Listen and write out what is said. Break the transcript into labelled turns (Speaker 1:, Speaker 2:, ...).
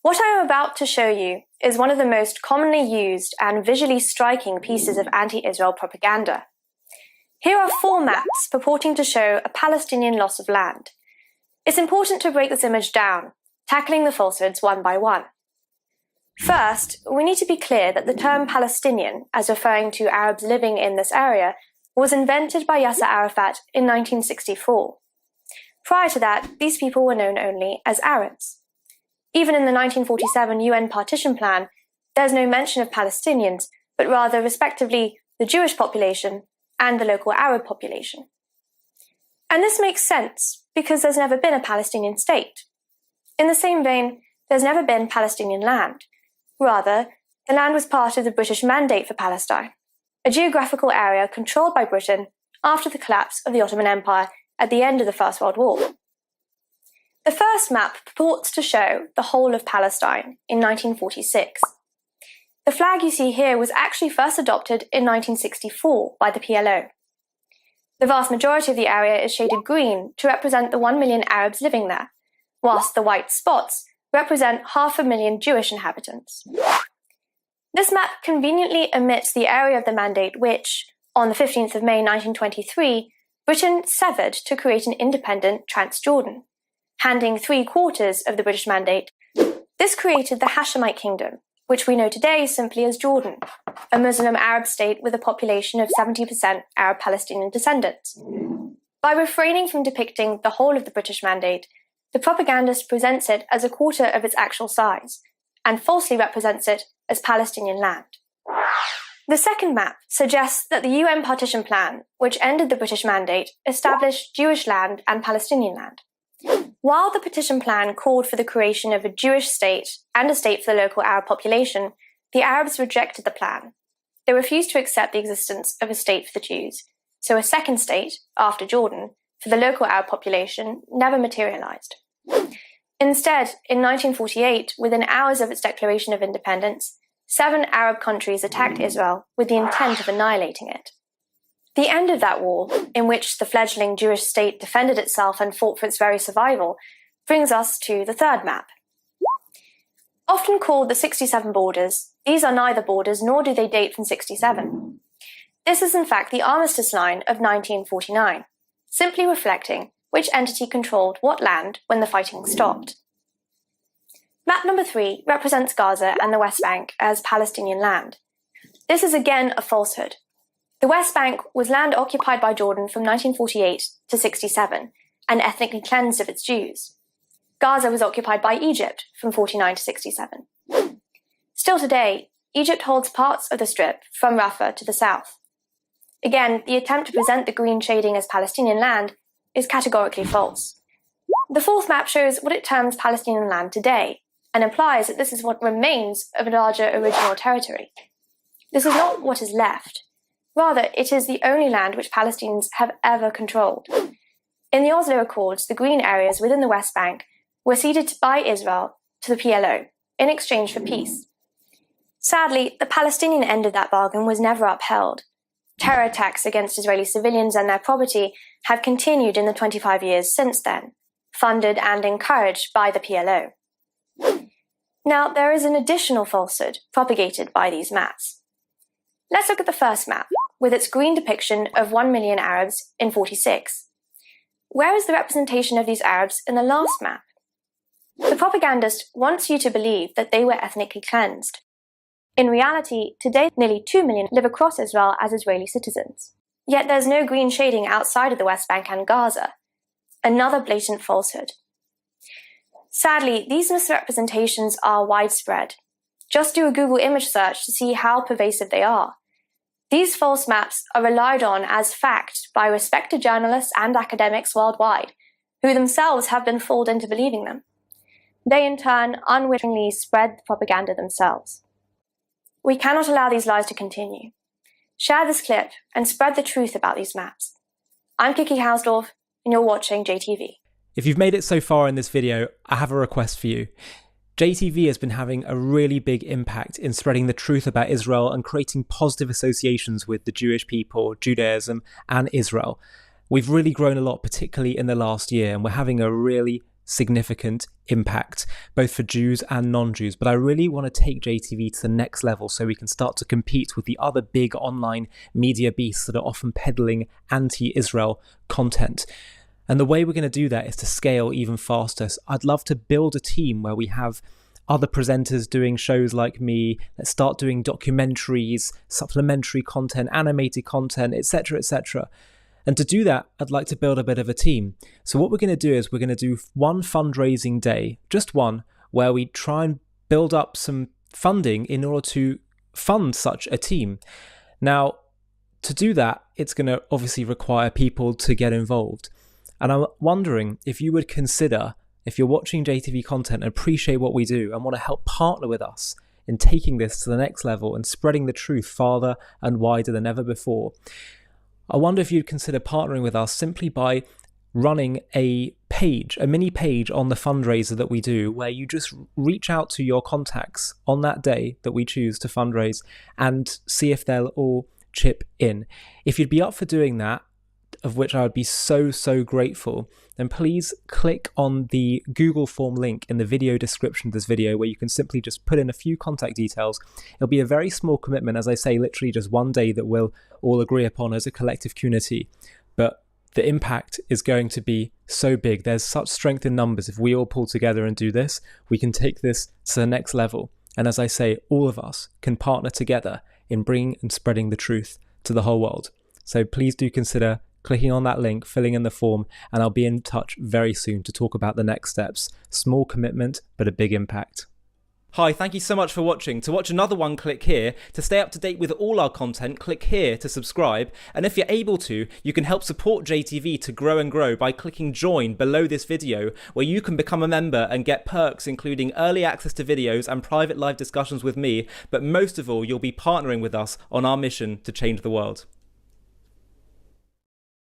Speaker 1: What I am about to show you is one of the most commonly used and visually striking pieces of anti-Israel propaganda. Here are 4 maps purporting to show a Palestinian loss of land. It's important to break this image down, tackling the falsehoods one by one. First, we need to be clear that the term Palestinian, as referring to Arabs living in this area, was invented by Yasser Arafat in 1964. Prior to that, these people were known only as Arabs. Even in the 1947 UN partition plan, there's no mention of Palestinians, but rather, respectively, the Jewish population and the local Arab population. And this makes sense, because there's never been a Palestinian state. In the same vein, there's never been Palestinian land. Rather, the land was part of the British Mandate for Palestine, a geographical area controlled by Britain after the collapse of the Ottoman Empire at the end of the First World War. The first map purports to show the whole of Palestine in 1946. The flag you see here was actually first adopted in 1964 by the PLO. The vast majority of the area is shaded green to represent the 1 million Arabs living there, whilst the white spots represent 500,000 Jewish inhabitants. This map conveniently omits the area of the Mandate which, on the 15th of May 1923, Britain severed to create an independent Transjordan, handing 3/4 of the British Mandate. This created the Hashemite Kingdom, which we know today simply as Jordan, a Muslim Arab state with a population of 70% Arab Palestinian descendants. By refraining from depicting the whole of the British Mandate, the propagandist presents it as 1/4 of its actual size, and falsely represents it as Palestinian land. The second map suggests that the UN partition plan, which ended the British Mandate, established Jewish land and Palestinian land. While the partition plan called for the creation of a Jewish state and a state for the local Arab population, the Arabs rejected the plan. They refused to accept the existence of a state for the Jews, so a second state, after Jordan, for the local Arab population never materialized. Instead, in 1948, within hours of its declaration of independence, 7 Arab countries attacked Israel with the intent of annihilating it. The end of that war, in which the fledgling Jewish state defended itself and fought for its very survival, brings us to the third map. Often called the 67 borders, these are neither borders nor do they date from 67. This is in fact the armistice line of 1949, simply reflecting which entity controlled what land when the fighting stopped. Map number 3 represents Gaza and the West Bank as Palestinian land. This is again a falsehood. The West Bank was land occupied by Jordan from 1948 to 67 and ethnically cleansed of its Jews. Gaza was occupied by Egypt from 49 to 67. Still today, Egypt holds parts of the Strip from Rafah to the south. Again, the attempt to present the green shading as Palestinian land is categorically false. The fourth map shows what it terms Palestinian land today, and implies that this is what remains of a larger original territory. This is not what is left. Rather, it is the only land which Palestinians have ever controlled. In the Oslo Accords, the green areas within the West Bank were ceded by Israel to the PLO in exchange for peace. Sadly, the Palestinian end of that bargain was never upheld. Terror attacks against Israeli civilians and their property have continued in the 25 years since then, funded and encouraged by the PLO. Now, there is an additional falsehood propagated by these maps. Let's look at the first map, with its green depiction of 1 million Arabs in 46. Where is the representation of these Arabs in the last map? The propagandist wants you to believe that they were ethnically cleansed. In reality, today nearly 2 million live across Israel as Israeli citizens. Yet there's no green shading outside of the West Bank and Gaza. Another blatant falsehood. Sadly, these misrepresentations are widespread. Just do a Google image search to see how pervasive they are. These false maps are relied on as fact by respected journalists and academics worldwide, who themselves have been fooled into believing them. They in turn unwittingly spread the propaganda themselves. We cannot allow these lies to continue. Share this clip and spread the truth about these maps. I'm Kiki Hausdorff, and you're watching JTV.
Speaker 2: If you've made it so far in this video, I have a request for you. JTV has been having a really big impact in spreading the truth about Israel and creating positive associations with the Jewish people, Judaism, and Israel. We've really grown a lot, particularly in the last year, and we're having a really significant impact, both for Jews and non-Jews. But I really want to take JTV to the next level so we can start to compete with the other big online media beasts that are often peddling anti-Israel content. And the way we're going to do that is to scale even faster. So I'd love to build a team where we have other presenters doing shows like me, let's start doing documentaries, supplementary content, animated content, etc., etc. And to do that, I'd like to build a bit of a team. So what we're going to do is we're going to do one fundraising day, just one, where we try and build up some funding in order to fund such a team. Now, to do that, it's going to obviously require people to get involved. And I'm wondering if you would consider, if you're watching JTV content and appreciate what we do and want to help partner with us in taking this to the next level and spreading the truth farther and wider than ever before, I wonder if you'd consider partnering with us simply by running a mini page on the fundraiser that we do, where you just reach out to your contacts on that day that we choose to fundraise and see if they'll all chip in. If you'd be up for doing that, of which I would be so grateful, then please click on the Google form link in the video description of this video, where you can simply just put in a few contact details. It'll be a very small commitment, as I say, literally just one day that we'll all agree upon as a collective community. But the impact is going to be so big. There's such strength in numbers. If we all pull together and do this, we can take this to the next level. And as I say, all of us can partner together in bringing and spreading the truth to the whole world. So please do consider clicking on that link, filling in the form, and I'll be in touch very soon to talk about the next steps. Small commitment, but a big impact. Hi, thank you so much for watching. To watch another one, click here. To stay up to date with all our content, click here to subscribe. And if you're able to, you can help support JTV to grow and grow by clicking join below this video, where you can become a member and get perks including early access to videos and private live discussions with me. But most of all, you'll be partnering with us on our mission to change the world.